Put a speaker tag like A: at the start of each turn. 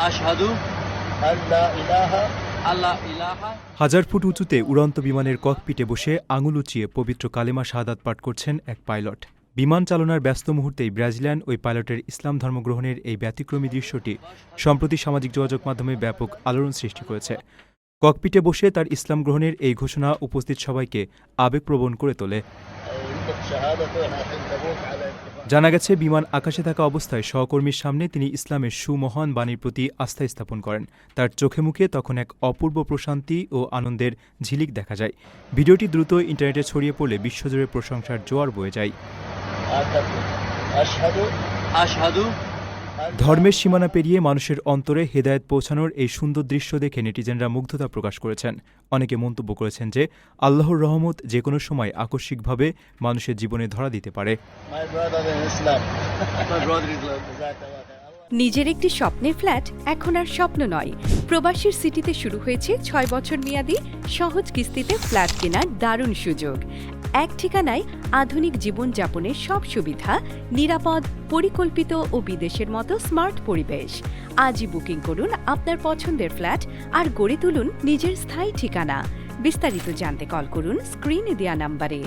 A: আশহাদু
B: আল্লা ইলাহা
A: আল্লাহ ইলাহা।
C: হাজার ফুট উঁচুতে উড়ন্ত বিমানের ককপিটে বসে আঙুল উঁচিয়ে পবিত্র কালেমা শাহাদাত পাঠ করছেন এক পাইলট। বিমান চালনার ব্যস্ত মুহূর্তেই ব্রাজিলিয়ান ওই পাইলটের ইসলাম ধর্মগ্রহণের এই ব্যতিক্রমী দৃশ্যটি সম্প্রতি সামাজিক যোগাযোগ মাধ্যমে ব্যাপক আলোড়ন সৃষ্টি করেছে। ককপিটে বসে তার ইসলাম গ্রহণের এই ঘোষণা উপস্থিত সবাইকে আবেগপ্রবণ করে তোলে। জানা গেছে, বিমান আকাশে থাকা অবস্থায় সহকর্মীর সামনে তিনি ইসলামের সুমহান বাণীর প্রতি আস্থা স্থাপন করেন। তার চোখে মুখে তখন এক অপূর্ব প্রশান্তি ও আনন্দের ঝিলিক দেখা যায়। ভিডিওটি দ্রুত ইন্টারনেটে ছড়িয়ে পড়লে বিশ্বজুড়ে প্রশংসার জোয়ার বয়ে যায়।
A: আশহাদু
C: ধর্মের সীমানা পেরিয়ে মানুষের অন্তরে হেদায়েত পৌঁছানোর এই সুন্দর দৃশ্য দেখে নেটিজেনরা মুগ্ধতা প্রকাশ করেছেন। অনেকে মন্তব্য করেছেন যে আল্লাহর রহমত যে কোনো সময় আকস্মিকভাবে মানুষের জীবনে ধরা দিতে পারে।
D: নিজের একটি স্বপ্নের ফ্ল্যাট এখন আর স্বপ্ন নয়। প্রবাসীর সিটিতে শুরু হয়েছে ৬ বছর মেয়াদী সহজ কিস্তিতে ফ্ল্যাট কেনার দারুণ সুযোগ। এক ঠিকানায় আধুনিক জীবনযাপনের সব সুবিধা, নিরাপদ, পরিকল্পিত ও বিদেশের মতো স্মার্ট পরিবেশ। আজই বুকিং করুন আপনার পছন্দের ফ্ল্যাট আর গড়ে তুলুন নিজের স্থায়ী ঠিকানা। বিস্তারিত জানতে কল করুন স্ক্রিনে দেয়া নাম্বারে।